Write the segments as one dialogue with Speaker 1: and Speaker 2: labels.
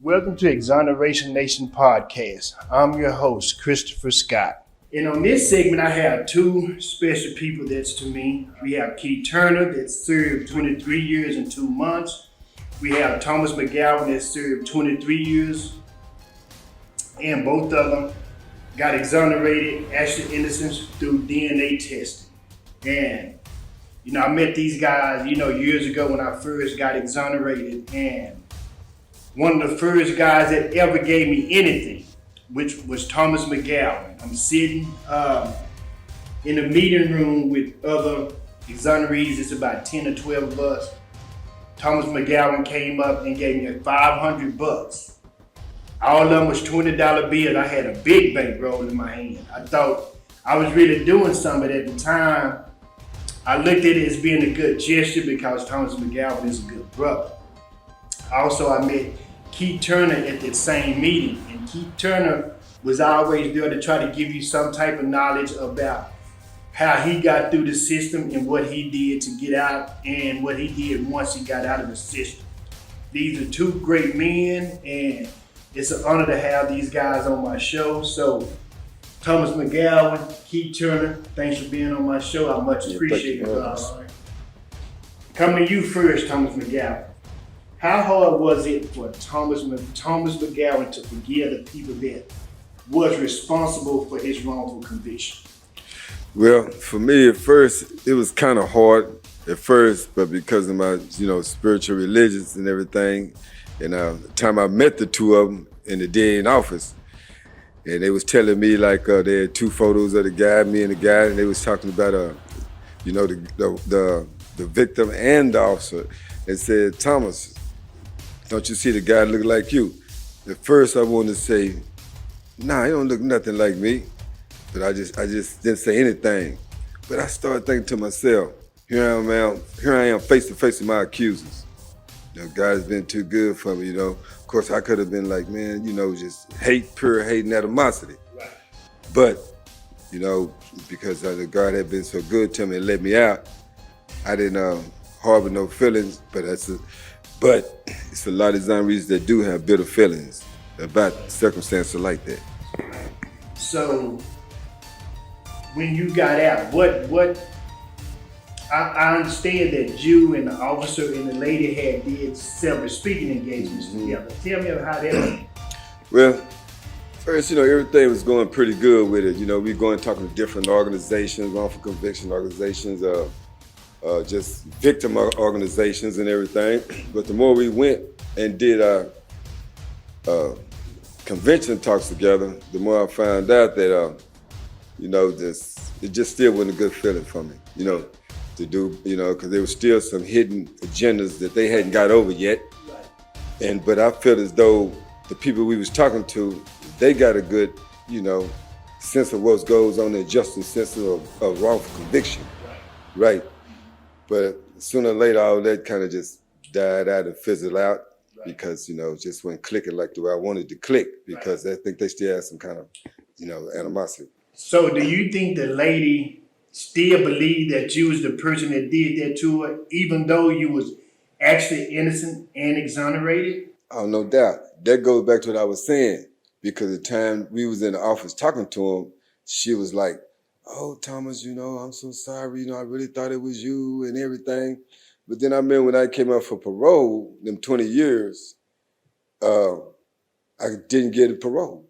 Speaker 1: Welcome to Exoneration Nation podcast. I'm your host, Christopher Scott. And on this segment, I have two special people that's to me. We have Keith Turner that served 23 years and 2 months. We have Thomas McGowan that served 23 years. And both of them got exonerated, actual innocence through DNA testing. And, I met these guys, years ago when I first got exonerated. And one of the first guys that ever gave me anything, which was Thomas McGowan. I'm sitting in a meeting room with other exonerees. It's about 10 or 12 of us. Thomas McGowan came up and gave me $500. All of them was $20 bills. I had a big bankroll in my hand. I thought I was really doing something at the time. I looked at it as being a good gesture because Thomas McGowan is a good brother. Also, I met Keith Turner at that same meeting, and Keith Turner was always there to try to give you some type of knowledge about how he got through the system and what he did to get out and what he did once he got out of the system. These are two great men, and it's an honor to have these guys on my show. So, Thomas McGowan, Keith Turner, thanks for being on my show. I much appreciate it. Coming to you first, Thomas McGowan. How hard was it for Thomas McGowan to forgive the people that was responsible for his wrongful conviction?
Speaker 2: Well, for me at first, it was kind of hard at first, but because of my, spiritual religions and everything, and the time I met the two of them in the day in office, and they was telling me like they had two photos of the guy, me and the guy, and they was talking about the victim and the officer, and said, Thomas, don't you see the guy look like you? At first I wanted to say, nah, he don't look nothing like me, but I just didn't say anything. But I started thinking to myself, here I am face to face with my accusers. God's been too good for me, Of course, I could have been like, man, just pure hate and animosity.
Speaker 1: Right.
Speaker 2: But, because God had been so good to me and let me out, I didn't harbor no feelings, but it's a lot of exonerees that do have bitter feelings about circumstances like that.
Speaker 1: So, when you got out, I understand that you and the officer and the lady did several speaking engagements together. Tell me how that went.
Speaker 2: Well, first, everything was going pretty good with it. We going talking to different organizations, wrongful conviction organizations, just victim organizations and everything. But the more we went and did our convention talks together, the more I found out that, it just still wasn't a good feeling for me, to do, because there was still some hidden agendas that they hadn't got over yet. But I feel as though the people we was talking to, they got a good, sense of what goes on, their justice sense of wrongful conviction, right? But sooner or later, all that kind of just died out and fizzled out because, just wasn't clicking like the way I wanted to click because I think they still had some kind of, animosity.
Speaker 1: So do you think the lady still believed that you was the person that did that to her, even though you was actually innocent and exonerated?
Speaker 2: Oh, no doubt. That goes back to what I was saying, because the time we was in the office talking to him, she was like, oh, Thomas, I'm so sorry, I really thought it was you and everything. But then I remember when I came out for parole, them 20 years, I didn't get a parole.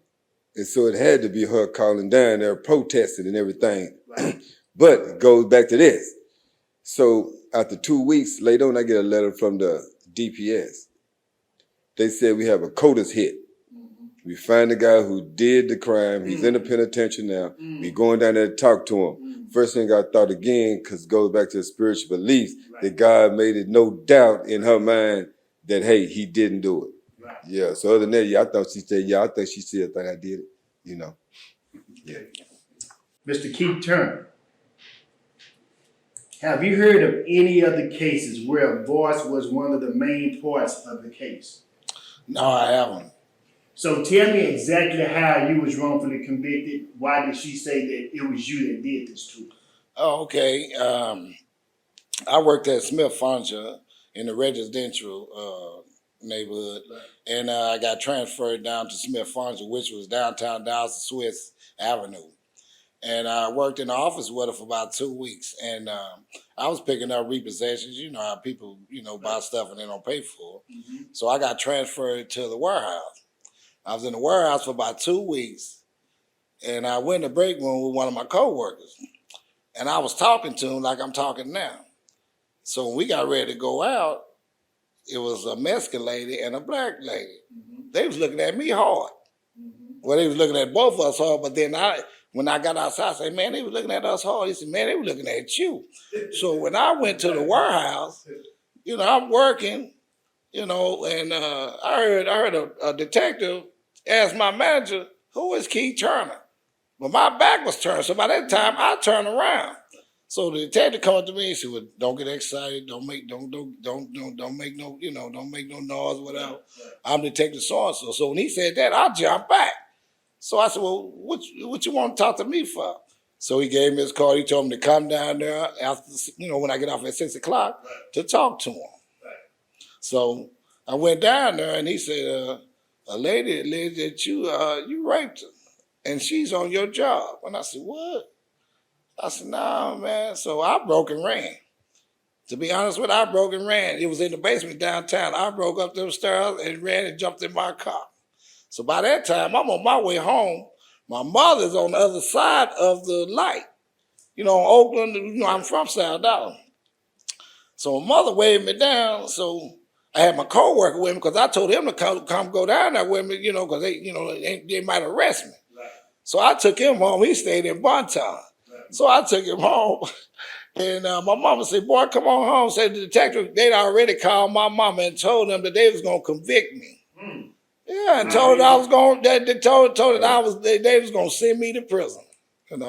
Speaker 2: And so it had to be her calling down there, protesting and everything.
Speaker 1: Right.
Speaker 2: But it goes back to this. So after 2 weeks, later on, I get a letter from the DPS. They said we have a CODIS hit. We find the guy who did the crime. He's in the penitentiary now. We going down there to talk to him. First thing I thought again, because it goes back to the spiritual beliefs, that God made it no doubt in her mind that, hey, he didn't do it.
Speaker 1: Right.
Speaker 2: Yeah, so other than that, I thought she said, I think she still think I did it, Yeah.
Speaker 1: Mr. Keith Turner, have you heard of any other cases where a voice was one of the main parts of the case?
Speaker 3: No, I haven't.
Speaker 1: So tell me exactly how you was wrongfully convicted. Why did she say that it was you that did this to her?
Speaker 3: Oh, okay. I worked at Smith Furniture in the residential neighborhood. And I got transferred down to Smith Furniture, which was downtown Dallas, Swiss Avenue. And I worked in the office with her for about 2 weeks. And I was picking up repossessions. You know how people, buy stuff and they don't pay for it.
Speaker 1: Mm-hmm.
Speaker 3: So I got transferred to the warehouse. I was in the warehouse for about 2 weeks. And I went in the break room with one of my coworkers. And I was talking to him like I'm talking now. So when we got ready to go out, it was a Mexican lady and a black lady.
Speaker 1: Mm-hmm.
Speaker 3: They was looking at me hard.
Speaker 1: Mm-hmm.
Speaker 3: Well, they was looking at both of us hard, but then when I got outside, I said, man, they were looking at us hard. He said, man, they were looking at you. So when I went to the warehouse, I'm working, and I heard a detective ask my manager, who is Keith Turner? But my back was turned, so by that time I turned around. So the detective come up to me and said, well, don't get excited, don't make no, don't make no noise, whatever. I'm Detective so-and-so. So when he said that, I jumped back. So I said, well, what you want to talk to me for? So he gave me his card. He told me to come down there after, when I get off at 6 o'clock to talk to him. So I went down there and he said, a lady alleged that you raped her and she's on your job. And I said, what? I said, nah, man. So I broke and ran. To be honest with you, I broke and ran. It was in the basement downtown. I broke up them stairs and ran and jumped in my car. So by that time, I'm on my way home. My mother's on the other side of the light. In Oakland, I'm from South Dallas. So my mother waved me down. So I had my coworker with me because I told him to come go down there with me, because they might arrest me. Right. So I took him home. He stayed in Bonton. Right. So I took him home. And my mama said, boy, come on home. Said the detective, they'd already called my mama and told them that they was going to convict me. Mm. Yeah, and told her I was going. They told her that they was going to send me to prison. And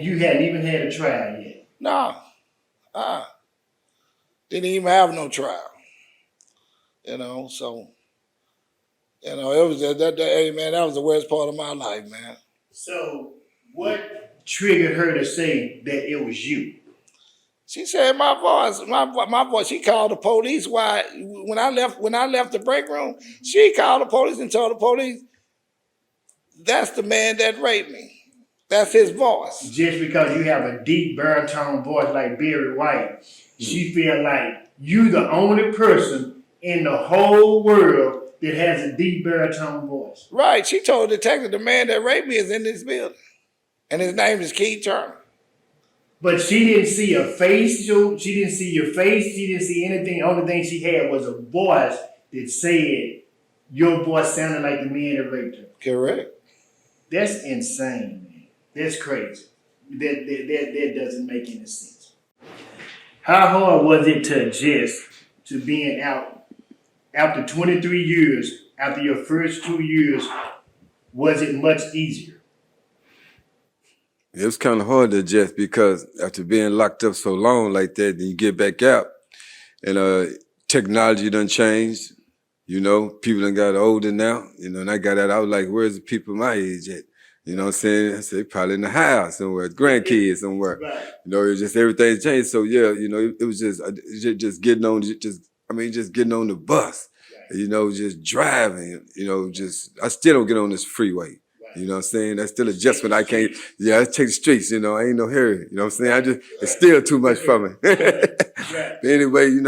Speaker 1: you hadn't even had a trial yet.
Speaker 3: No, didn't even have no trial. So it was that. Hey, man, that was the worst part of my life, man.
Speaker 1: So what triggered her to say that it was you?
Speaker 3: She said my voice. She called the police. Why? When I left the break room, she called the police and told the police, "That's the man that raped me. That's his voice."
Speaker 1: Just because you have a deep baritone voice like Barry White, she feel like you the only person in the whole world that has a deep baritone voice.
Speaker 3: Right. She told the detective the man that raped me is in this building, and his name is Keith Turner.
Speaker 1: But she didn't see a face. She didn't see your face. She didn't see anything. The only thing she had was a voice that said your voice sounded like the man that raped her.
Speaker 3: Correct.
Speaker 1: That's insane, man. That's crazy. That doesn't make any sense. How hard was it to adjust to being out after 23 years, after your first 2 years? Was it much easier?
Speaker 2: It was kind of hard to adjust because after being locked up so long like that, then you get back out and technology done changed. People done got older now. And I got out, I was like, where's the people my age at? You know what I'm saying? I said, probably in the house somewhere, grandkids somewhere. Right. It was just everything changed. So yeah, it was just getting on, just getting on the bus, right. Just driving, I still don't get on this freeway. You know what I'm saying? That's still adjustment. I can't, I take the streets, I ain't no hurry. You know what I'm saying? It's still too much for me. But anyway,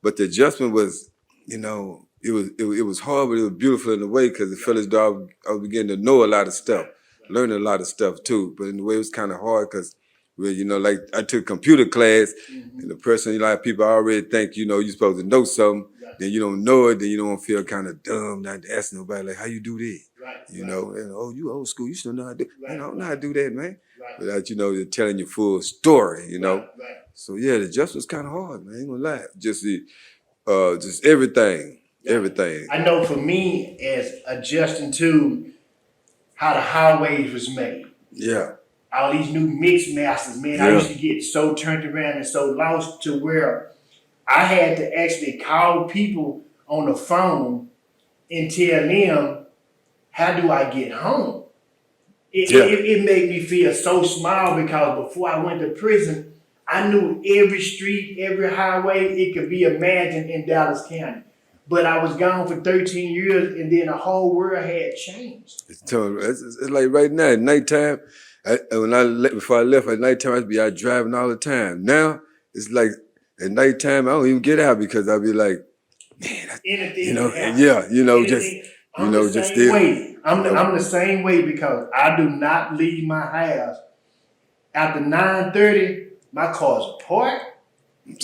Speaker 2: but the adjustment was, it was hard, but it was beautiful in a way because it felt as though I was beginning to know a lot of stuff, learning a lot of stuff too. But in a way, it was kind of hard because, like I took computer class and the person, a lot of people already think, you're supposed to know something. Then you don't know it, then you don't feel kind of dumb not to ask nobody, like, how you do that? And, you old school, you should know how to do it. I don't know how to do that, man. Without, you're telling your full story, So, yeah, the adjustment was kind of hard, man. I ain't gonna lie. Just everything, everything.
Speaker 1: I know for me, as adjusting to how the highways was made.
Speaker 2: Yeah.
Speaker 1: All these new mix masters, man, I used to get so turned around and so lost to where I had to actually call people on the phone and tell them, how do I get home? It made me feel so small because before I went to prison, I knew every street, every highway it could be imagined in Dallas County. But I was gone for 13 years, and then the whole world had changed.
Speaker 2: It's like right now at nighttime. Before I left at nighttime, I'd be out driving all the time. Now it's like at nighttime I don't even get out because I'd be like, man,
Speaker 1: Anything
Speaker 2: you know,
Speaker 1: can happen.
Speaker 2: yeah, you know, just
Speaker 1: Anything.
Speaker 2: you
Speaker 1: I'm
Speaker 2: know,
Speaker 1: the
Speaker 2: just
Speaker 1: same
Speaker 2: still.
Speaker 1: way. I'm
Speaker 2: you know.
Speaker 1: the same way because I do not leave my house after 9:30. My car's parked.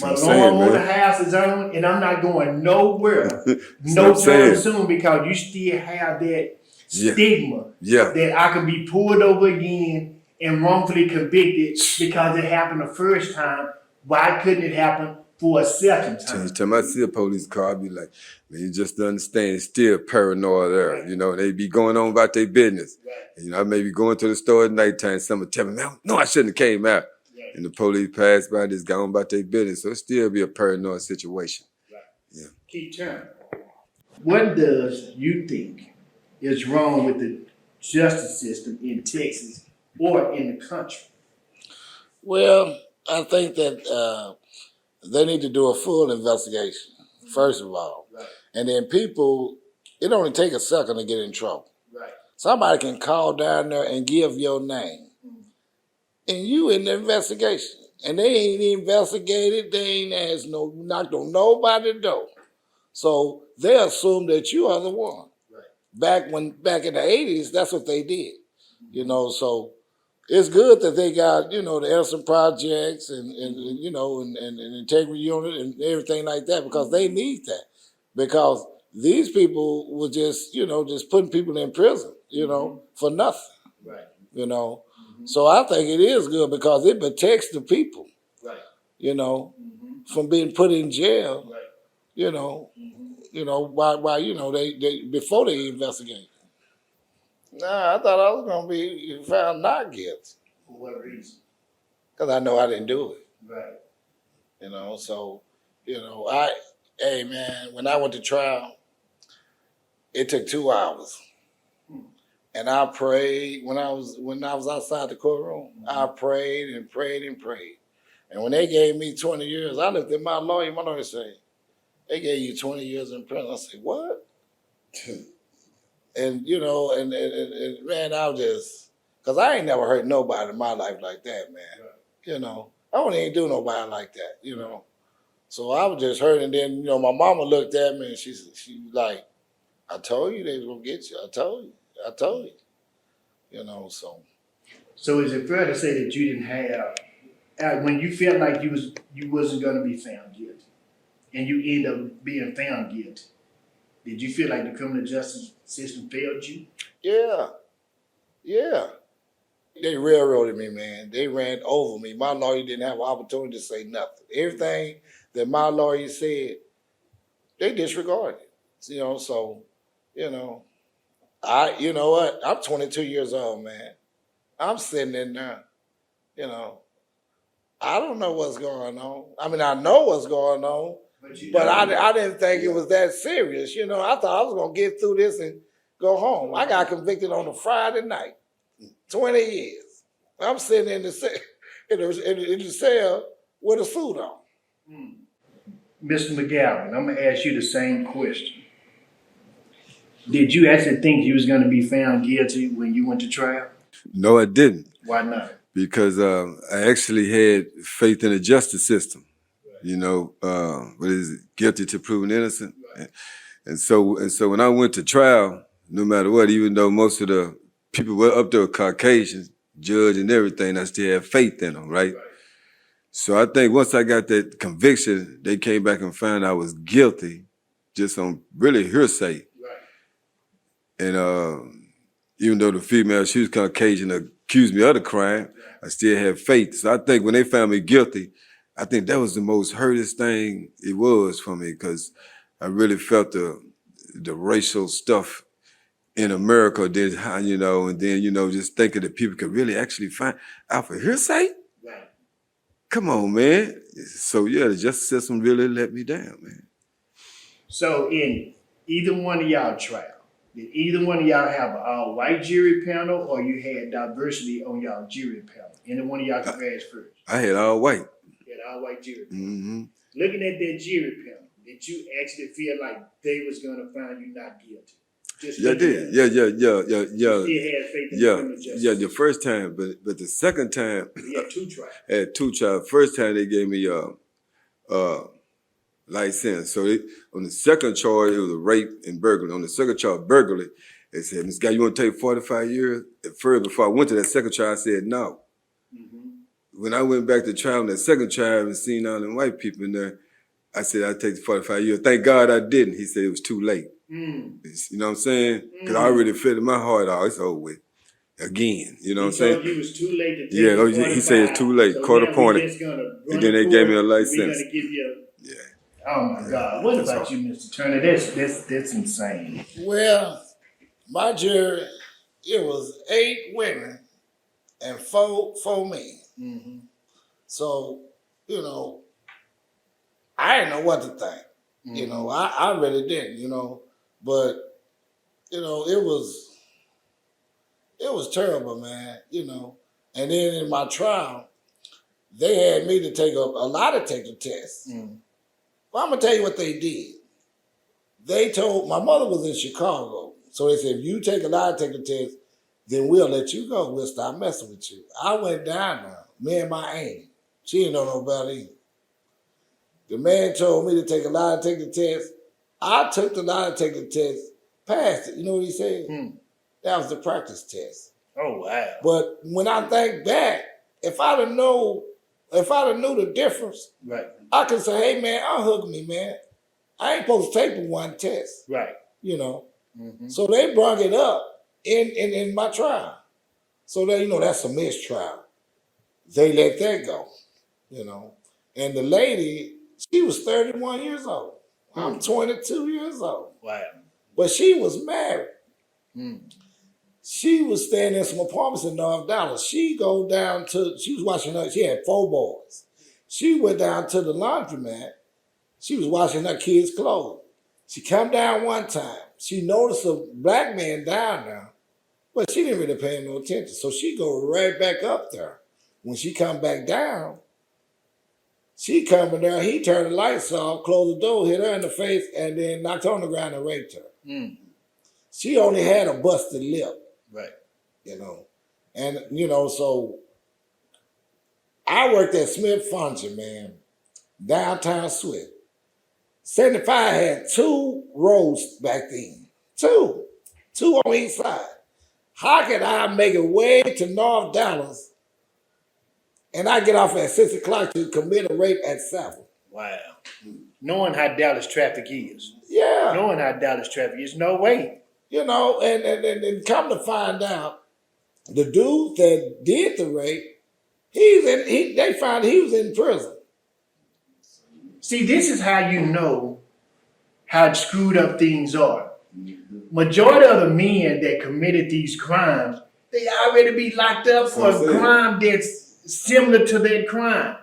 Speaker 1: My alarm on the house is on, and I'm not going nowhere no time soon because you still have that stigma that I could be pulled over again and wrongfully convicted because it happened the first time. Why couldn't it happen for a second time?
Speaker 2: Each time I see a police car, I be like, man, you just don't understand. It's still paranoia there. Right. You know, they be going on about their business. Right. And, you know, I may be going to the store at nighttime. Someone tell me, man, no, I shouldn't have came out. Right. And the police pass by, just gone about their business. So it still be a paranoid situation. Right. Yeah.
Speaker 1: Keep turning. What does you think is wrong with the justice system in Texas or in the country?
Speaker 3: Well, I think that they need to do a full investigation, first of all. Right. And then people, it only take a second to get in trouble. Right. Somebody can call down there and give your name. And you in the investigation. And they ain't investigated, they ain't knocked on nobody's door. So they assume that you are the one. Right. Back in the 80s, that's what they did. You know, so it's good that they got, you know, the Edison projects and you know, and integrity unit and everything like that because they need that. Because these people were just, you know, just putting people in prison, you know, for nothing. Right. You know. So I think it is good because it protects the people. Right. You know, from being put in jail. Right. You know, why you know, they before they investigate. Nah, I thought I was gonna be found not guilty.
Speaker 1: For what reason?
Speaker 3: Because I know I didn't do it.
Speaker 1: Right.
Speaker 3: You know, so, you know, hey man, when I went to trial, it took 2 hours. And I prayed when I was outside the courtroom, I prayed and prayed and prayed. And when they gave me 20 years, I looked at my lawyer said, they gave you 20 years in prison. I said, what? And, you know, and man, I was just, because I ain't never hurt nobody in my life like that, man. Right. You know, I don't even do nobody like that, you know. So I was just hurt. And then, you know, my mama looked at me and she like, I told you they was going to get you. I told you. You know, so.
Speaker 1: So is it fair to say that you didn't have, when you felt like you wasn't going to be found guilty and you end up being found guilty, did you feel like the criminal justice system failed you?
Speaker 3: Yeah. They railroaded me, man. They ran over me. My lawyer didn't have an opportunity to say nothing. Everything that my lawyer said, they disregarded. You know, so, you know, you know what? I'm 22 years old, man. I'm sitting in there, you know. I don't know what's going on. I mean, I know what's going on, but I didn't think it was that serious. You know, I thought I was going to get through this and go home. I got convicted on a Friday night, 20 years. I'm sitting in the cell with a suit on.
Speaker 1: Mr. McGowan, I'm going to ask you the same question. Did you actually think you was going to be found guilty when you went to trial?
Speaker 2: No, I didn't.
Speaker 1: Why not?
Speaker 2: Because I actually had faith in the justice system. Right. You know, what is it? Guilty to proven innocent. Right. And so when I went to trial, no matter what, even though most of the people were up there Caucasians, judge and everything, I still had faith in them, right? So I think once I got that conviction, they came back and found I was guilty just on really hearsay. And even though the female, she was Caucasian, accused me of the crime, I still had faith. So I think when they found me guilty, I think that was the most hurtest thing it was for me because I really felt the racial stuff in America, then how, you know, and then, you know, just thinking that people could really actually find out for hearsay. Right. Come on, man. So yeah, the justice system really let me down, man.
Speaker 1: So in either one of y'all trial, did either one of y'all have an all-white jury panel or you had diversity on y'all jury panel? Any one of y'all can ask first.
Speaker 2: I had all white.
Speaker 1: You had all-white jury panel. Looking at that jury panel, did you actually feel like they was gonna find you not guilty?
Speaker 2: Yeah, I did. Yeah.
Speaker 1: You still had faith in criminal justice.
Speaker 2: Yeah, the first time, but the second time,
Speaker 1: You had 2 trials.
Speaker 2: I had 2 trials. First time they gave me life sentence. So on the second charge, it was a rape and burglary. On the second charge, burglary, they said, "Mr. Guy, you want to take 45 years?" At first, before I went to that second trial, I said no. When I went back to trial, on that second trial, and seen all them white people in there, I said I'd take the 45 years. Thank God I didn't. He said it was too late. You know what I'm saying? Because I already felt in my heart, oh, it's over with. Again, you know what I'm saying?
Speaker 1: He told you it was too late to take
Speaker 2: Yeah,
Speaker 1: the 45.
Speaker 2: he said it's too late,
Speaker 1: So
Speaker 2: court
Speaker 1: now we
Speaker 2: appointed.
Speaker 1: just gonna
Speaker 2: And then they gave me a life sentence.
Speaker 1: We're gonna give you
Speaker 2: Yeah.
Speaker 1: oh my God. What about you, Mr. Turner? That's insane.
Speaker 3: Well, my jury, it was 8 women and 4 men. So, you know, I didn't know what to think. You know, I really didn't, you know. But, you know, it was terrible, man, you know. And then in my trial, they had me to take a lie detector test. Well, I'm gonna tell you what they did. They told, my mother was in Chicago, so they said, if you take a lie detector test, then we'll let you go. We'll stop messing with you. I went down there, me and my aunt. She didn't know no better either. The man told me to take a lie detector test. I took the lie detector test, passed it. You know what he said? That was the practice test.
Speaker 1: Oh wow.
Speaker 3: But when I think back, if I'd have knew the difference,
Speaker 1: Right.
Speaker 3: I could say, hey man, unhook me, man. I ain't supposed to take but 1 test.
Speaker 1: Right.
Speaker 3: You know. So they brought it up in my trial. So that, you know, that's a mistrial. They let that go, you know. And the lady, she was 31 years old. I'm 22 years old.
Speaker 1: Wow.
Speaker 3: But she was married. She was staying in some apartments in North Dallas. She was washing her, she had 4 boys. She went down to the laundromat. She was washing her kids' clothes. She come down one time. She noticed a black man down there, but she didn't really pay him no attention. So she go right back up there. When she come back down, she coming down, he turned the lights off, closed the door, hit her in the face, and then knocked her on the ground and raped her. She only had a busted lip.
Speaker 1: Right.
Speaker 3: You know. And, you know, so I worked at Smith Furniture, man, downtown Swift. 75 had 2 roads back then. 2 on each side. How could I make it way to North Dallas and I get off at 6 o'clock to commit a rape at 7?
Speaker 1: Wow. Knowing how Dallas traffic is.
Speaker 3: Yeah.
Speaker 1: Knowing how Dallas traffic is, no way.
Speaker 3: You know, and come to find out, the dude that did the rape, they found he was in prison.
Speaker 1: See, this is how you know how screwed up things are. Majority of the men that committed these crimes, they already be locked up for a crime that's similar to that crime.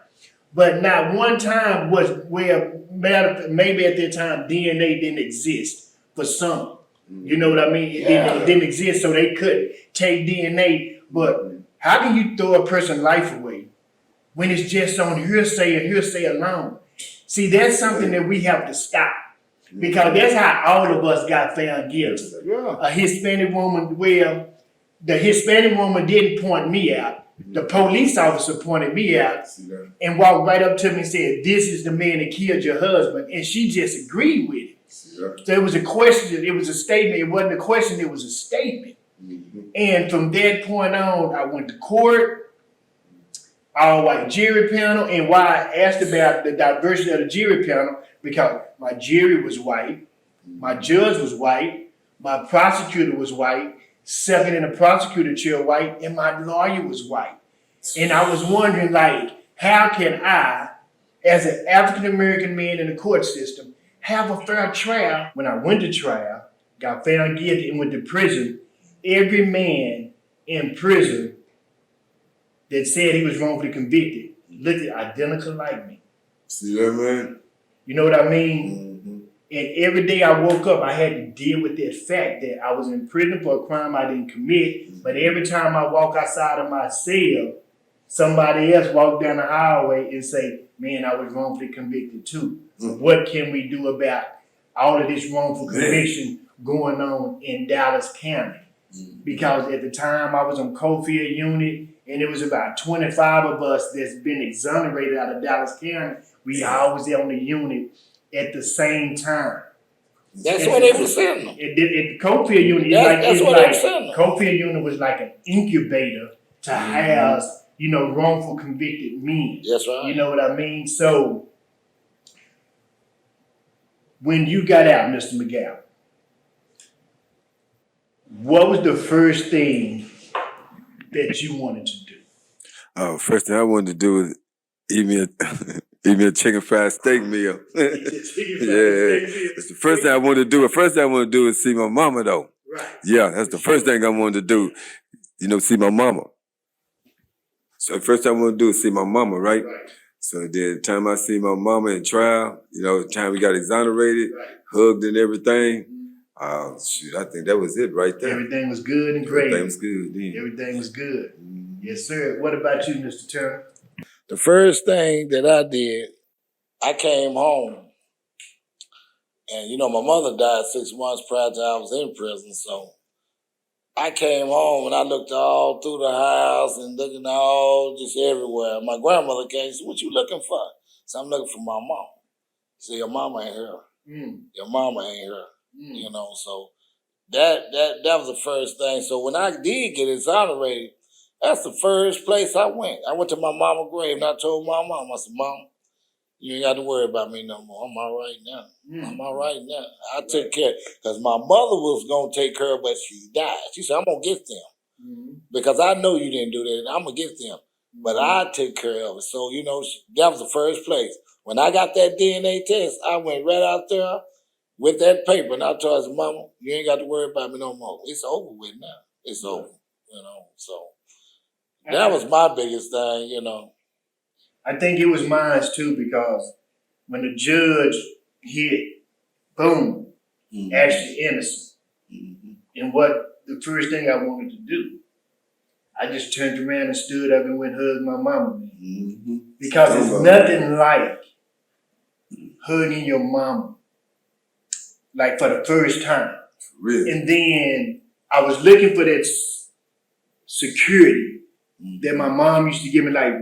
Speaker 1: But not one time was where maybe at that time DNA didn't exist for some. You know what I mean? It didn't exist, so they couldn't take DNA. But how can you throw a person's life away when it's just on hearsay and hearsay alone? See, that's something that we have to stop. Because that's how all of us got found guilty. A Hispanic woman, well, the Hispanic woman didn't point me out. The police officer pointed me out and walked right up to me and said, this is the man that killed your husband. And she just agreed with it. So it was a question, it was a statement. It wasn't a question, it was a statement. And from that point on, I went to court, all-white jury panel, and why I asked about the diversity of the jury panel, because my jury was white, my judge was white, my prosecutor was white, second in the prosecutor chair white, and my lawyer was white. And I was wondering, like, how can I, as an African-American man in the court system, have a fair trial? When I went to trial, got found guilty and went to prison, every man in prison that said he was wrongfully convicted looked identical like me.
Speaker 2: See that, man?
Speaker 1: You know what I mean? And every day I woke up, I had to deal with that fact that I was in prison for a crime I didn't commit. But every time I walk outside of my cell, somebody else walk down the highway and say, man, I was wrongfully convicted too. What can we do about all of this wrongful conviction going on in Dallas County? Because at the time I was on Cofield unit, and it was about 25 of us that's been exonerated out of Dallas County. We all was on the unit at the same time.
Speaker 3: That's what they were saying.
Speaker 1: At the Cofield unit, Cofield unit was like an incubator to house, wrongful convicted men.
Speaker 3: That's right.
Speaker 1: You know what I mean? So when you got out, Mr. McGowan, what was the first thing that you wanted to do?
Speaker 2: First thing I wanted to do was eat me a chicken fried steak meal. It's the first thing I wanted to do. The first thing I wanted to do is see my mama, though.
Speaker 1: Right.
Speaker 2: Yeah, that's the first thing I wanted to do. See my mama. So the first thing I wanted to do is see my mama, right? So the time I see my mama in trial, the time we got exonerated, hugged and everything. I think that was it right there.
Speaker 1: Everything was good and great.
Speaker 2: Everything was good. Yeah.
Speaker 1: Everything was good. Yes, sir. What about you, Mr. Turner?
Speaker 3: The first thing that I did, I came home. And, my mother died 6 months prior to I was in prison. So I came home and I looked all through the house and looking all just everywhere. My grandmother came and said, "What you looking for?" So I'm looking for my mom. So your mama ain't here. Your mama ain't here. So that was the first thing. So when I did get exonerated, that's the first place I went. I went to my mama's grave and I told my mom, I said, "Mom, you ain't got to worry about me no more. I'm all right now. I'm all right now. I took care." Because my mother was going to take care of, but she died. She said, "I'm going to get them. Because I know you didn't do that. I'm going to get them." But I took care of it. So, that was the first place. When I got that DNA test, I went right out there with that paper, and I told her, "Mama, you ain't got to worry about me no more. It's over with now. It's over." So that was my biggest thing,
Speaker 1: I think it was mine too, because when the judge hit, boom, actually innocent. And what the first thing I wanted to do, I just turned around and stood up and went hugged my mama. Because it's nothing like hugging your mama, like for the first time.
Speaker 2: Really?
Speaker 1: And then I was looking for that security that my mom used to give me, like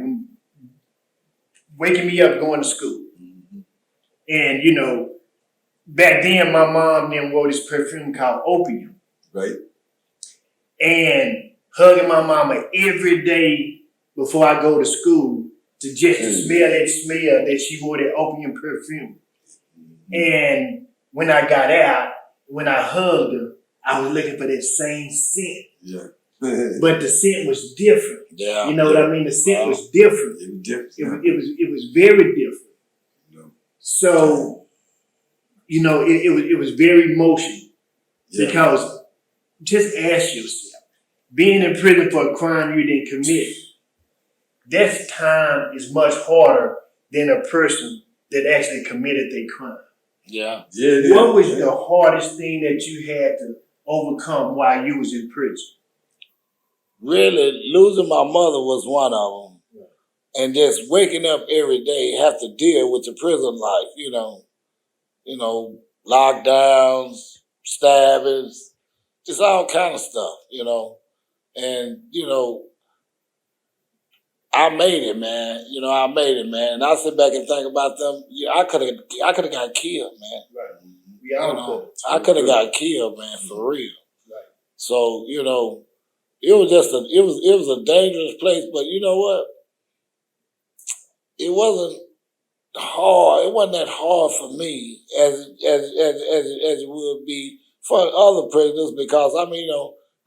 Speaker 1: waking me up going to school. And, back then my mom then wore this perfume called Opium.
Speaker 2: Right.
Speaker 1: And hugging my mama every day before I go to school to just to smell that she wore that opium perfume. And when I got out, when I hugged her, I was looking for that same scent.
Speaker 2: Yeah.
Speaker 1: But the scent was different.
Speaker 3: Yeah.
Speaker 1: You know what I mean? The scent was different.
Speaker 2: It was different.
Speaker 1: It was very different. So, it was very emotional. Because just ask yourself, being in prison for a crime you didn't commit, that time is much harder than a person that actually committed their crime.
Speaker 3: Yeah.
Speaker 1: What was the hardest thing that you had to overcome while you was in prison?
Speaker 3: Really, losing my mother was one of them. And just waking up every day, have to deal with the prison life, lockdowns, stabbings, just all kind of stuff, And, I made it, man. I made it, man. And I sit back and think about them. I could have got killed, man.
Speaker 1: Right. We all
Speaker 3: I could have got killed, man, for real.
Speaker 1: Right.
Speaker 3: So, it was just it was a dangerous place, but you know what? It wasn't hard. It wasn't that hard for me as it would be for other prisoners, because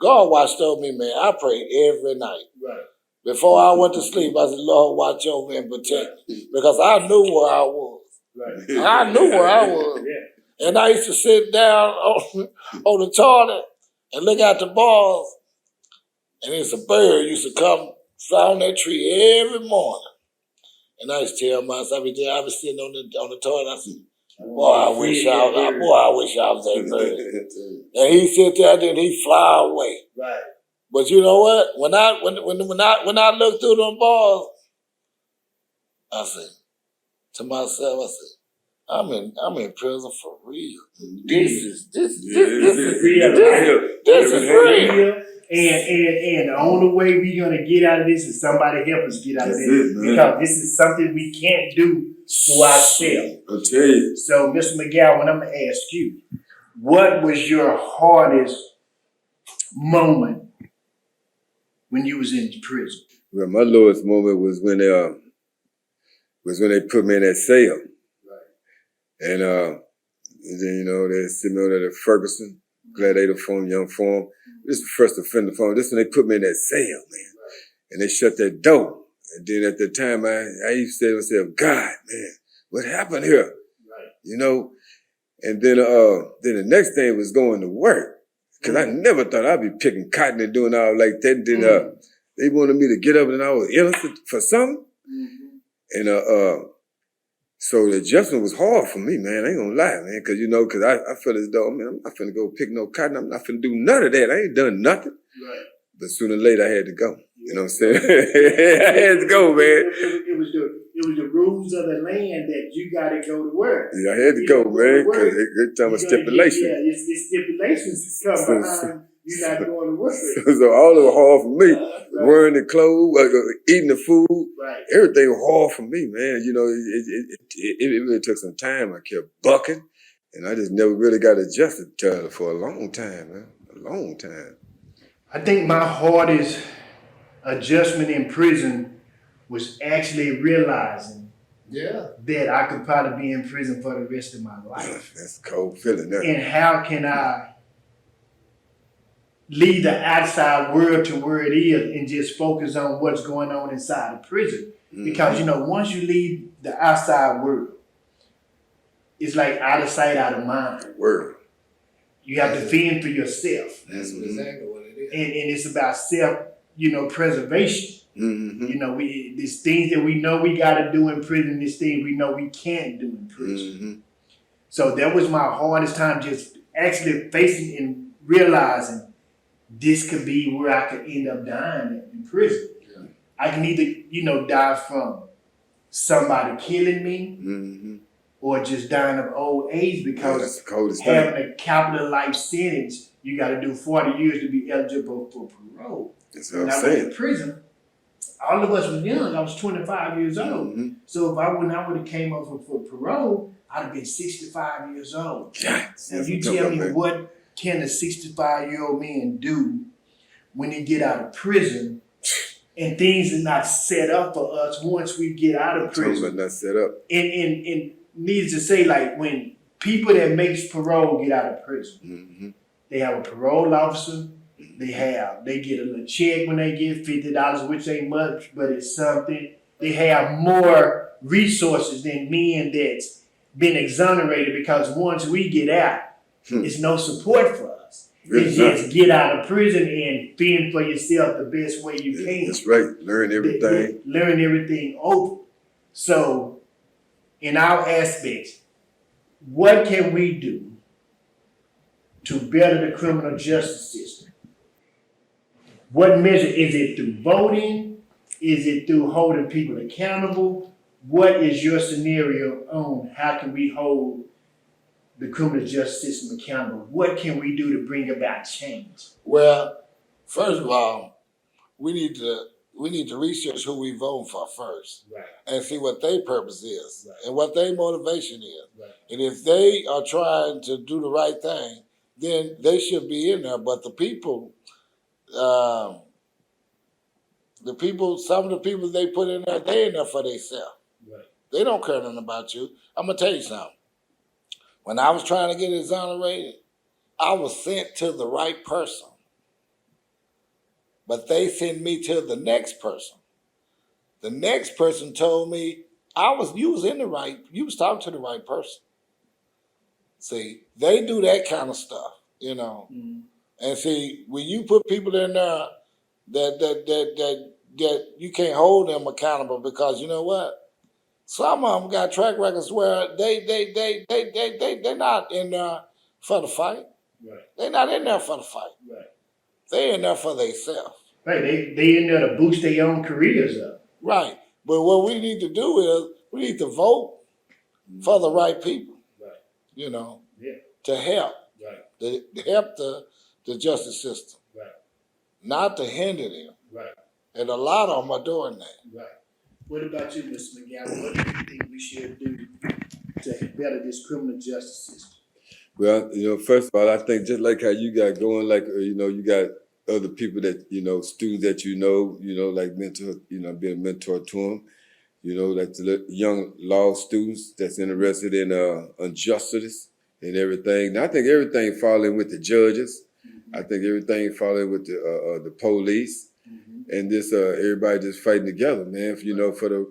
Speaker 3: God watched over me, man. I prayed every night.
Speaker 1: Right.
Speaker 3: Before I went to sleep, I said, "Lord, watch over me and protect me," because I knew where I was.
Speaker 1: Right.
Speaker 3: I knew where I was.
Speaker 1: Yeah.
Speaker 3: And I used to sit down on the toilet and look at the bars, and it's a bird used to come fly on that tree every morning. And I used to tell myself, I was sitting on the toilet, I said, boy, I wish I was that bird. And he sit there and he fly away.
Speaker 1: Right.
Speaker 3: But you know what? When I look through them bars, I said, to myself, I said, I'm in prison for real. This is real.
Speaker 1: And the only way we're gonna get out of this is somebody help us get out of this. Because this is something we can't do for ourselves.
Speaker 2: I'll tell you.
Speaker 1: So, Mr. McGowan, I'm gonna ask you, what was your hardest moment when you was in prison?
Speaker 2: Well, my lowest moment was when they put me in that cell. And then, you know, they sent me over to Ferguson, Gladiator Farm, Young Farm. This is the first offender farm. This when they put me in that cell, man. And they shut that door. And then at the time, I used to say to myself, God, man, what happened here? You know? And then the next thing was going to work. Because I never thought I'd be picking cotton and doing all like that. Then they wanted me to get up and I was innocent for something. And so the adjustment was hard for me, man. I ain't gonna lie, man. Cause you know, I feel as though, man, I'm not finna go pick no cotton. I'm not finna do none of that. I ain't done nothing.
Speaker 1: Right.
Speaker 2: But sooner or later I had to go. You know what I'm saying? I had to go, man.
Speaker 1: It was the rules of the land that you gotta go to work.
Speaker 2: Yeah, I had to go, man. Cause they talking about stipulation.
Speaker 1: Yeah, it's stipulations come behind you not going to work.
Speaker 2: So all of it hard for me. Wearing the clothes, eating the food, everything was hard for me, man. You know, it really took some time. I kept bucking, and I just never really got adjusted to it for a long time, man. A long time.
Speaker 1: I think my hardest adjustment in prison was actually realizing that I could probably be in prison for the rest of my life.
Speaker 2: That's a cold feeling, that.
Speaker 1: And how can I leave the outside world to where it is and just focus on what's going on inside the prison? Because, you know, once you leave the outside world, it's like out of sight, out of mind.
Speaker 2: Word.
Speaker 1: You have to fend for yourself.
Speaker 3: That's exactly what it is.
Speaker 1: And it's about self, you know, preservation. You know, there's things that we know we got to do in prison, there's things we know we can't do in prison. So that was my hardest time, just actually facing and realizing this could be where I could end up dying in prison. I can either, you know, die from somebody killing me or just dying of old age, because having a capital life sentence, you got to do 40 years to be eligible for parole.
Speaker 2: That's what
Speaker 1: When
Speaker 2: I'm
Speaker 1: I went
Speaker 2: saying.
Speaker 1: to prison, all of us was young. I was 25 years old. So when I would have came up for parole, I'd have been 65 years old. Now you tell me, what can a 65-year-old man do when he get out of prison and things are not set up for us once we get out of prison?
Speaker 2: Not set up.
Speaker 1: And needs to say, like, when people that makes parole get out of prison, they have a parole officer. They get a little check when they get $50, which ain't much, but it's something. They have more resources than men that's been exonerated, because once we get out, there's no support for us. It's just get out of prison and fend for yourself the best way you can.
Speaker 2: That's right. Learn everything.
Speaker 1: Learn everything over. So, in our aspects, what can we do to better the criminal justice system? What measure? Is it through voting? Is it through holding people accountable? What is your scenario on how can we hold the criminal justice system accountable? What can we do to bring about change?
Speaker 3: Well, first of all, we need to research who we vote for first, and see what their purpose is and what their motivation is. And if they are trying to do the right thing, then they should be in there. But the people, some of the people they put in there, they in there for themselves. They don't care nothing about you. I'm gonna tell you something. When I was trying to get exonerated, I was sent to the right person. But they sent me to the next person. The next person told me you was talking to the right person. See, they do that kind of stuff, you know. And see, when you put people in there that you can't hold them accountable, because you know what? Some of them got track records where they're not in there for the fight. They're not in there for the fight. They're in there for themselves.
Speaker 1: They in there to boost their own careers up.
Speaker 3: Right. But what we need to do is we need to vote for the right people,
Speaker 1: Right.
Speaker 3: you know,
Speaker 1: Yeah.
Speaker 3: to help,
Speaker 1: Right.
Speaker 3: to help the justice system,
Speaker 1: Right.
Speaker 3: not to hinder them.
Speaker 1: Right.
Speaker 3: And a lot of them are doing that.
Speaker 1: Right. What about you, Mr. McGowan? What do you think we should do to better this criminal justice system?
Speaker 2: Well, first of all, I think just like how you got going, like you got other people that students that like mentor, being a mentor to them. Like the young law students that's interested in injustice and everything. Now, I think everything fall in with the judges. I think everything fall in with the police. And this everybody just fighting together, man. For the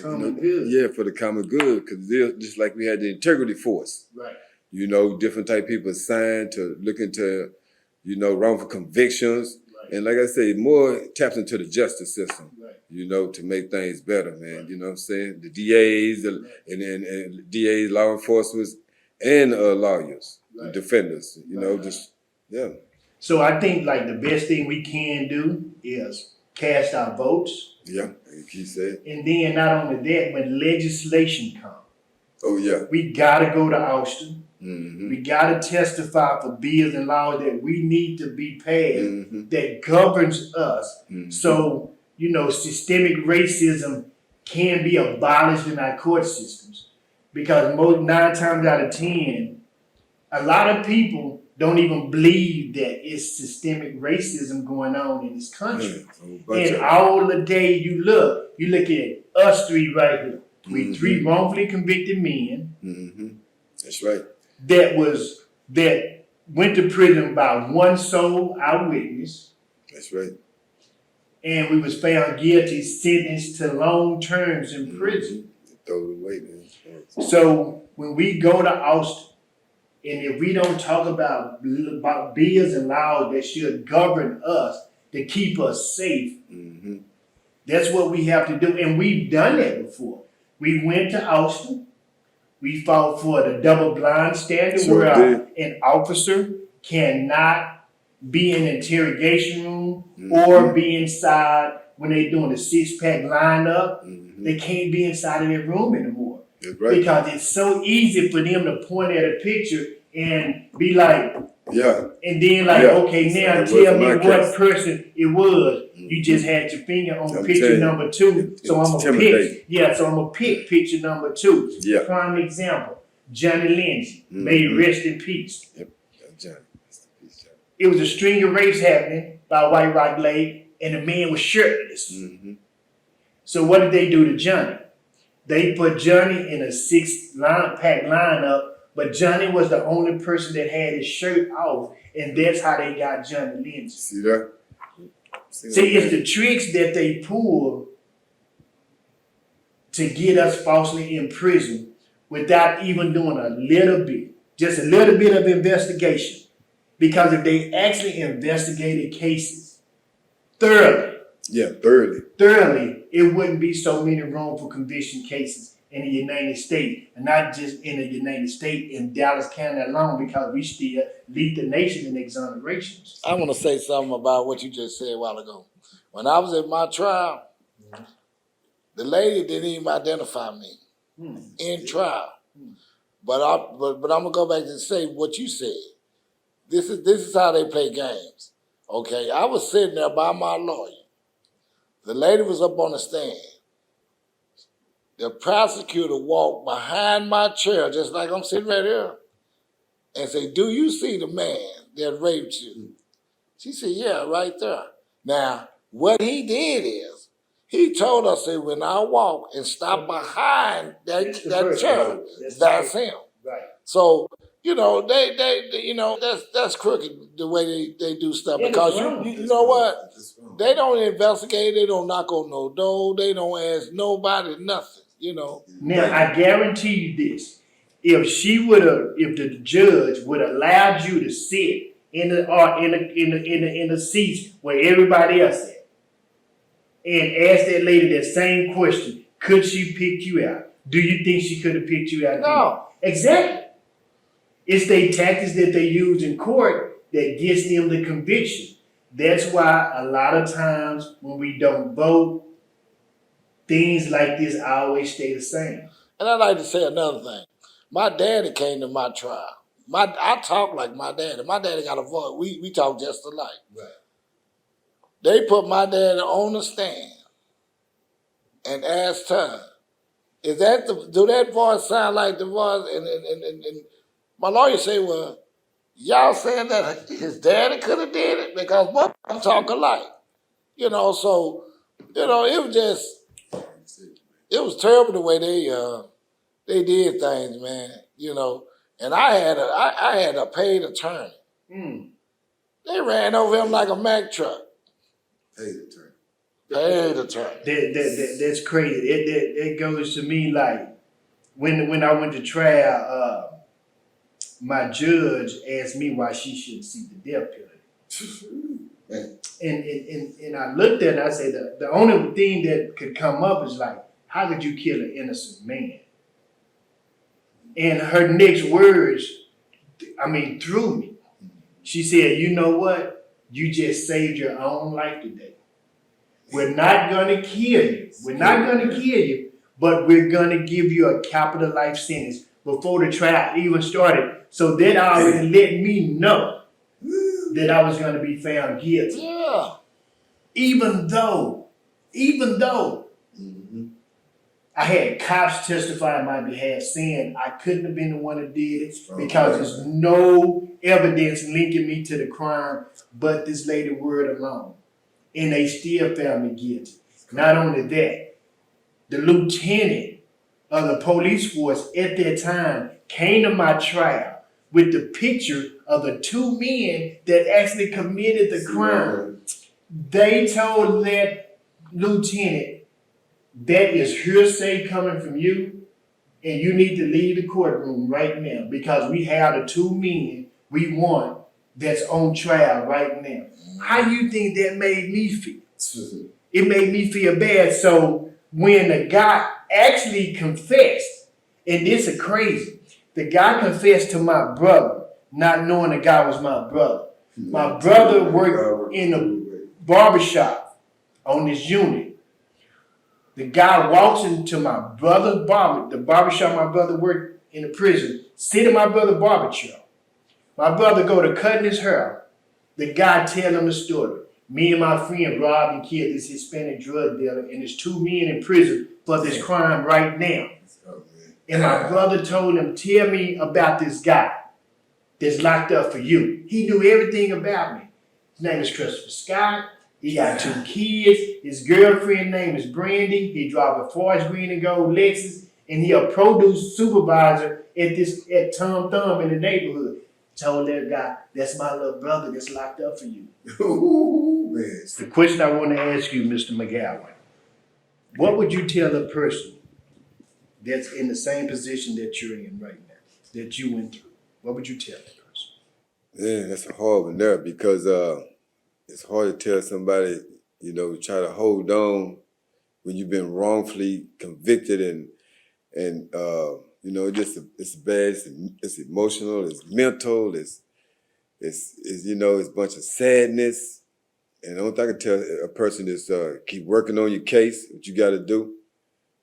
Speaker 1: common good.
Speaker 2: Yeah, for the common good, because just like we had the integrity force.
Speaker 1: Right.
Speaker 2: Different type of people assigned to look into wrongful convictions,
Speaker 1: Right.
Speaker 2: and like I say, more taps into the justice system.
Speaker 1: Right.
Speaker 2: To make things better, man. Right. You know what I'm saying? The DAs and DAs, law enforcement, and lawyers,
Speaker 1: right.
Speaker 2: defenders.
Speaker 1: Right.
Speaker 2: Just yeah.
Speaker 1: So I think like the best thing we can do is cast our votes.
Speaker 2: Yeah, like he said.
Speaker 1: And then not only that, when legislation comes,
Speaker 2: oh yeah,
Speaker 1: we gotta go to Austin.
Speaker 2: Mm-hmm.
Speaker 1: We gotta testify for bills and laws that we need to be passed
Speaker 2: Mm-hmm.
Speaker 1: that governs us.
Speaker 2: Mm-hmm.
Speaker 1: So systemic racism can be abolished in our court systems, because 9 times out of 10, a lot of people don't even believe that it's systemic racism going on in this country. And all the day you look at us three right here. We three wrongfully convicted men.
Speaker 2: Mm-hmm. That's right.
Speaker 1: That went to prison by one sole eyewitness.
Speaker 2: That's right.
Speaker 1: And we was found guilty, sentenced to long terms in prison.
Speaker 2: Throw it away, man.
Speaker 1: So when we go to Austin, and if we don't talk about bills and laws that should govern us to keep us safe, that's what we have to do. And we've done that before. We went to Austin. We fought for the double blind standard, where an officer cannot be in an interrogation room or be inside when they're doing a 6-pack lineup. They can't be inside of that room anymore.
Speaker 2: Right.
Speaker 1: Because it's so easy for them to point at a picture and be like, and then okay, now tell me what person it was. You just had your finger on picture number 2. So I'm gonna pick. So I'm gonna pick picture number 2.
Speaker 2: Yeah.
Speaker 1: Prime example, Johnny Lynch, may he rest in peace.
Speaker 2: Yep. Johnny.
Speaker 1: It was a string of rapes happening by White Rock Lake, and the man was shirtless. So what did they do to Johnny? They put Johnny in a 6-pack lineup, but Johnny was the only person that had his shirt off, and that's how they got Johnny Lynch.
Speaker 2: See that?
Speaker 1: See, it's the tricks that they pull to get us falsely in prison without even doing just a little bit of investigation. Because if they actually investigated cases thoroughly, it wouldn't be so many wrongful conviction cases in the United States, and not just in the United States, in Dallas County alone, because we still lead the nation in exonerations.
Speaker 3: I want to say something about what you just said a while ago. When I was at my trial, the lady didn't even identify me in trial. But I'm gonna go back and say what you said. This is how they play games. Okay, I was sitting there by my lawyer. The lady was up on the stand. The prosecutor walked behind my chair, just like I'm sitting right here, and said, "Do you see the man that raped you?" She said, "Yeah, right there." Now, what he did is, he told us that when I walk and stop behind that chair, that's him.
Speaker 1: Right.
Speaker 3: So, that's crooked the way they do stuff, because you know what? They don't investigate, they don't knock on no door, they don't ask nobody nothing,
Speaker 1: Now I guarantee you this: if the judge would have allowed you to sit in the seats where everybody else sat, and ask that lady that same question, could she pick you out? Do you think she could have picked you out?
Speaker 3: No.
Speaker 1: Exactly. It's the tactics that they use in court that gets them the conviction. That's why a lot of times when we don't vote, things like this always stay the same.
Speaker 3: And I'd like to say another thing. My daddy came to my trial. I talk like my daddy. My daddy got a voice. We talk just alike.
Speaker 1: Right.
Speaker 3: They put my daddy on the stand and asked her, "Is that do that voice sound like the voice?" And my lawyer say, "Well, y'all saying that his daddy could have did it because both of them talk alike." So it was terrible the way they did things, man. And I had a paid attorney.
Speaker 1: Mm.
Speaker 3: They ran over him like a Mack truck.
Speaker 2: Paid attorney.
Speaker 3: Paid attorney.
Speaker 1: That's crazy. It goes to me like when I went to trial, my judge asked me why she shouldn't see the death penalty. And I looked at it and I said the only thing that could come up is like, how could you kill an innocent man? And her next words, threw me. She said, "You know what? You just saved your own life today. We're not gonna kill you. We're not gonna kill you, but we're gonna give you a capital life sentence before the trial even started." So that already let me know that I was gonna be found guilty.
Speaker 3: Yeah.
Speaker 1: Even though I had cops testify on my behalf saying I couldn't have been the one that did it because there's no evidence linking me to the crime but this lady word alone. And they still found me guilty. Not only that, the lieutenant of the police force at that time came to my trial with the picture of the two men that actually committed the crime. They told that lieutenant, "That is hearsay coming from you, and you need to leave the courtroom right now because we have the two men we want that's on trial right now." How do you think that made me feel? It made me feel bad. So when the guy actually confessed, and this is crazy, the guy confessed to my brother, not knowing the guy was my brother. My brother worked in a barbershop on this unit. The guy walks into my brother's the barbershop my brother worked in the prison, sit in my brother's barbershop. My brother go to cutting his hair. The guy tell him the story. "Me and my friend robbed and killed this Hispanic drug dealer, and there's two men in prison for this crime right now." And my brother told him, "Tell me about this guy that's locked up for you." He knew everything about me. His name is Christopher Scott. He got two kids. His girlfriend name is Brandy. He drives a forest green and gold Lexus, and he a produce supervisor at Tom Thumb in the neighborhood. Told that guy, "That's my little brother that's locked up for you."
Speaker 2: Ooh, man.
Speaker 1: The question I want to ask you, Mr. McGowan, what would you tell a person that's in the same position that you're in right now, that you went through? What would you tell that person?
Speaker 2: Yeah, that's a hard one there because it's hard to tell somebody, try to hold on when you've been wrongfully convicted and it's bad, it's emotional, it's mental, it's a bunch of sadness. And the only thing I can tell a person is keep working on your case, what you got to do.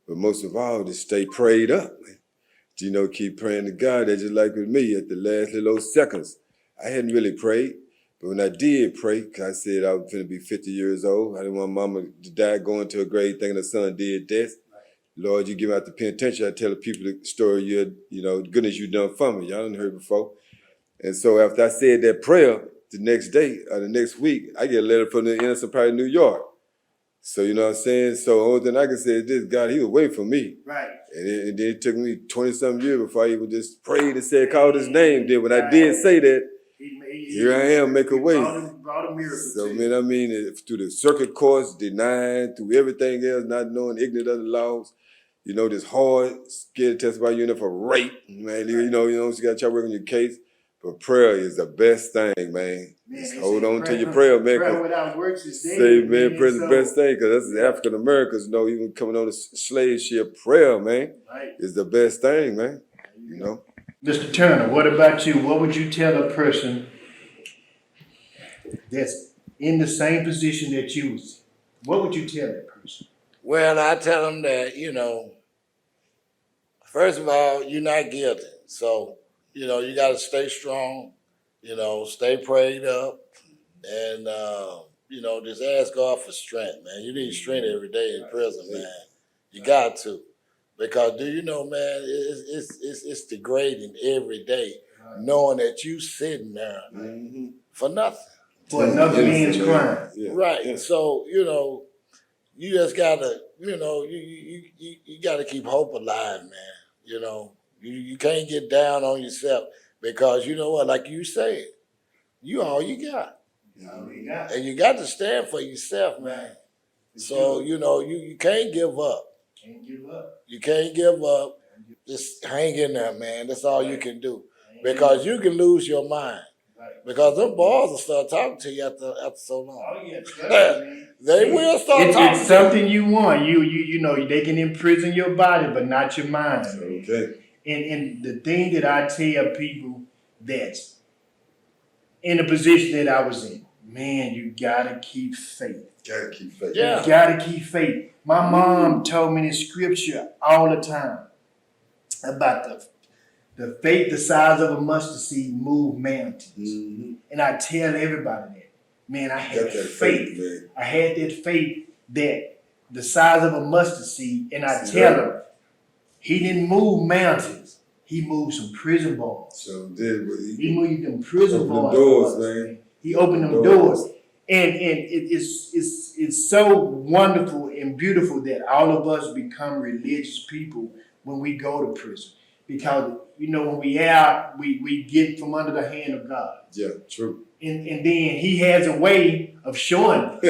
Speaker 2: But most of all, just stay prayed up. Keep praying to God. That's just like with me at the last little seconds. I hadn't really prayed, but when I did pray, because I said I was going to be 50 years old, I didn't want mama to die going to a grave thinking her son did this. Lord, you give out the penitentiary. I tell the people the story, the goodness you done for me. Y'all done heard before. And so after I said that prayer, the next day or the next week, I get a letter from the innocent part of New York. So, you know what I'm saying? So the only thing I can say is this, God, he was waiting for me.
Speaker 1: Right.
Speaker 2: And then it took me 20-something years before I even just prayed and said, called his name. Then when I did say that, here I am, make a way.
Speaker 1: Brought a miracle.
Speaker 2: So, through the circuit courts, denying, through everything else, not knowing, ignorant of the laws, this hard, scared to testify you for rape, man. You got to try working your case. But prayer is the best thing, man. Just hold on to your prayer, man.
Speaker 1: Prayer without works is dead.
Speaker 2: Say, man, prayer is the best thing, because that's African Americans, even coming on the slave ship, prayer, man, is the best thing, man.
Speaker 1: Mr. Turner, what about you? What would you tell a person that's in the same position that you was? What would you tell that person?
Speaker 3: Well, I tell them that, First of all, you're not guilty. So, you know, you got to stay strong, you know, stay prayed up, and, you know, just ask God for strength, man. You need strength every day in prison, man. You got to. Because do you know, man, it's degrading every day knowing that you sitting there for nothing.
Speaker 1: For another man's crime.
Speaker 2: Yeah.
Speaker 3: Right.
Speaker 2: Yeah.
Speaker 3: So, you know, you just gotta, you know, you gotta keep hope alive, man. You know, you can't get down on yourself because you know what, like you said, you all you got. And you got to stand for yourself, man. So, you know, you can't give up.
Speaker 1: Can't give up.
Speaker 3: You can't give up. Just hang in there, man. That's all you can do. Because you can lose your mind. Because them boys will start talking to you after so long.
Speaker 1: Oh yeah,
Speaker 3: They will start talking.
Speaker 1: It's something you want. You know they can imprison your body, but not your mind.
Speaker 2: Okay.
Speaker 1: And the thing that I tell people that's in the position that I was in, man, you gotta keep faith.
Speaker 2: Gotta keep faith.
Speaker 3: Yeah.
Speaker 1: You gotta keep faith. My mom told me this scripture all the time about the faith the size of a mustard seed move mountains. And I tell everybody that. Man, I had
Speaker 2: Got that
Speaker 1: faith.
Speaker 2: man.
Speaker 1: I had that faith that the size of a mustard seed. And I tell him, he didn't move mountains. He moved some prison bars.
Speaker 2: So did what
Speaker 1: He moved them prison
Speaker 2: opened
Speaker 1: bars.
Speaker 2: the doors, man.
Speaker 1: He opened them doors. And it's so wonderful and beautiful that all of us become religious people when we go to prison. Because, you know, when we out, we get from under the hand of God.
Speaker 2: Yeah, true.
Speaker 1: And then he has a way of showing us,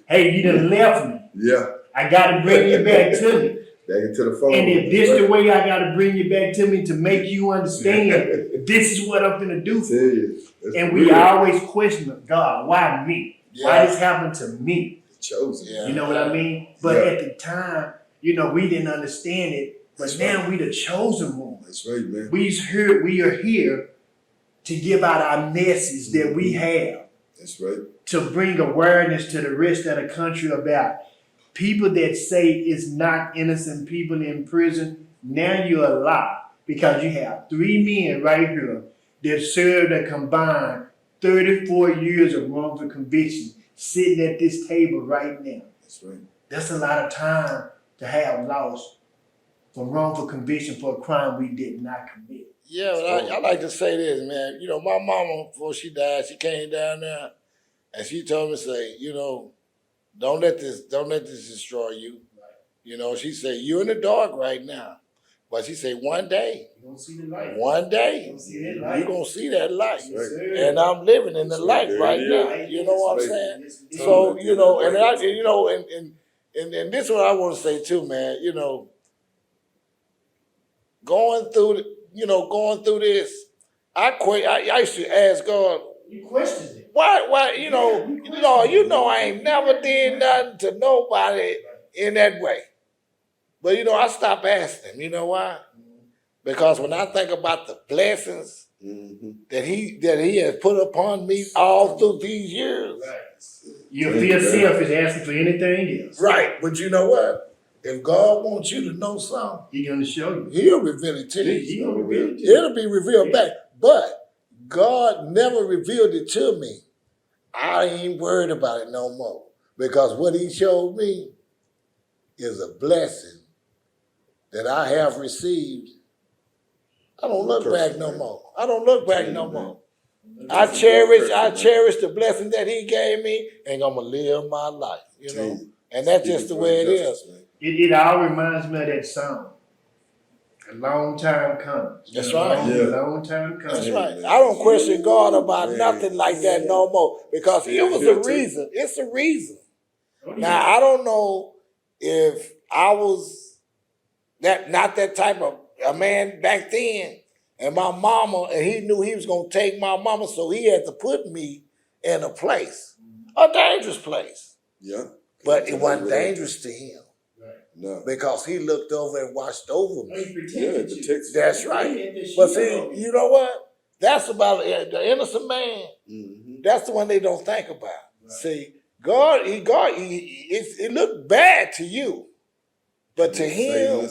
Speaker 1: hey, you done left me.
Speaker 2: Yeah.
Speaker 1: I got to bring you back to me.
Speaker 2: Back into the phone.
Speaker 1: And if this the way I got to bring you back to me to make you understand, this is what I'm going to do for you. And we always question God, why me?
Speaker 3: Yeah.
Speaker 1: Why this happened to me?
Speaker 2: Chosen.
Speaker 3: Yeah.
Speaker 1: You know what I mean? But at the time, you know, we didn't understand it. But
Speaker 2: That's
Speaker 1: now we the chosen one.
Speaker 2: That's right, man.
Speaker 1: We are here to give out our message that we have.
Speaker 2: That's right.
Speaker 1: To bring awareness to the rest of the country about people that say it's not innocent people in prison. Now you're a lie because you have 3 men right here that served a combined 34 years of wrongful conviction sitting at this table right now.
Speaker 2: That's right.
Speaker 1: That's a lot of time to have lost for wrongful conviction for a crime we did not commit.
Speaker 3: Yeah, but I like to say this, man. You know, my mama, before she died, she came down there and she told me, say, you know, don't let this destroy you. You know, she said, you're in the dark right now. But she said, one day,
Speaker 1: You're going to see the light.
Speaker 3: one day,
Speaker 1: You're going to see that light.
Speaker 3: you're going to see that light.
Speaker 2: Right.
Speaker 3: And I'm living in the light right now. You know what I'm saying? So, you know, and this is what I want to say too, man. You know, going through this, I used to ask God,
Speaker 1: You questioned it.
Speaker 3: why, you know, I ain't never did nothing to nobody in that way. But, you know, I stopped asking him. You know why? Because when I think about the blessings that he has put upon me all through these years.
Speaker 1: You feel selfish asking for anything else.
Speaker 3: Right. But you know what? If God wants you to know something,
Speaker 1: He's going to show you.
Speaker 3: he'll reveal it to you.
Speaker 1: He's going to reveal it to you.
Speaker 3: It'll be revealed back. But God never revealed it to me. I ain't worried about it no more. Because what he showed me is a blessing that I have received. I don't look back no more. I don't look back no more. I cherish the blessing that he gave me, and I'm going to live my life, you know. And that's just the way it is.
Speaker 1: It all reminds me of that song. A long time coming.
Speaker 3: That's right.
Speaker 1: A long time coming.
Speaker 3: That's right. I don't question God about nothing like that no more, because it was a reason. It's a reason. Now, I don't know if I was not that type of a man back then, and my mama, and he knew he was going to take my mama, so he had to put me in a place, a dangerous place.
Speaker 2: Yeah.
Speaker 3: But it wasn't dangerous to him.
Speaker 2: No.
Speaker 3: Because he looked over and watched over me.
Speaker 1: He protected you.
Speaker 3: That's right. But see, you know what? That's about the innocent man. That's the one they don't think about. Right. See, God, it looked bad to you. But to him,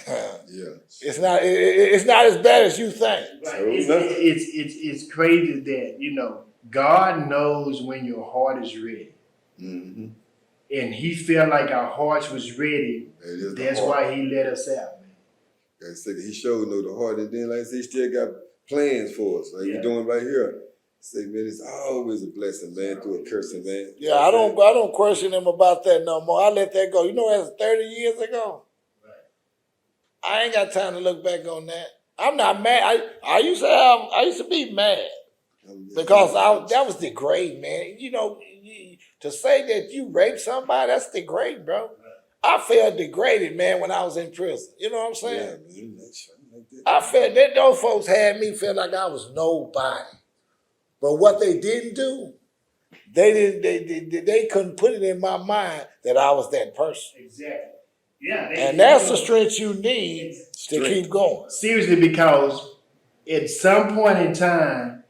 Speaker 2: Yeah.
Speaker 3: It's not as bad as you think.
Speaker 1: Right. It's crazy that, you know, God knows when your heart is ready.
Speaker 2: Mm-hmm.
Speaker 1: And he felt like our hearts was ready. That's why he let us out, man.
Speaker 2: Like I said, he showed the heart, and then like I said, he still got plans for us. Like we're doing right here. Say, man, it's always a blessing, man, through a cursing, man.
Speaker 3: Yeah, I don't question him about that no more. I let that go. You know, that's 30 years ago. Right. I ain't got time to look back on that. I'm not mad. I used to be mad because that was degrading, man. You know, to say that you raped somebody, that's degrading, bro. I felt degraded, man, when I was in prison. You know what I'm saying?
Speaker 2: Yeah, man, like that.
Speaker 3: I felt that those folks had me feel like I was nobody. But what they didn't do, they couldn't put it in my mind that I was that person.
Speaker 1: Exactly. Yeah.
Speaker 3: And that's the strength you need to keep going.
Speaker 1: Seriously, because at some point in time,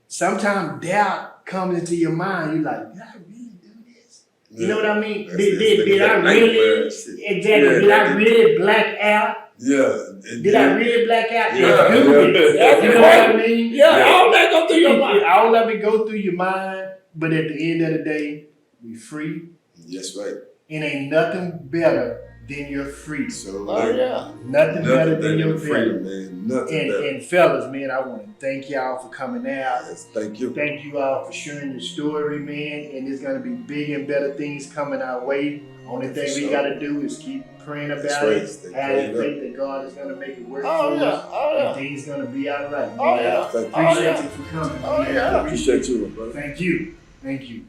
Speaker 1: sometimes doubt comes into your mind. You're like, did I really do this? You know what I mean? Did I really? Exactly. Did I really black out?
Speaker 2: Yeah.
Speaker 1: Did I really black out?
Speaker 2: Yeah.
Speaker 1: You know what I mean?
Speaker 3: Yeah, all that go through your mind.
Speaker 1: All of it go through your mind, but at the end of the day, we free.
Speaker 2: Yes, right.
Speaker 1: And ain't nothing better than your freedom.
Speaker 2: So,
Speaker 1: nothing better than your
Speaker 2: freedom, man. Nothing better.
Speaker 1: And fellas, man, I want to thank y'all for coming out.
Speaker 2: Yes, thank you.
Speaker 1: Thank you all for sharing your story, man. And there's going to be big and better things coming our way. Only thing we got to do is keep praying about it. Having faith that God is going to make it work for us. And things going to be all right, man. Appreciate you for coming.
Speaker 2: Appreciate you, my brother.
Speaker 1: Thank you. Thank you.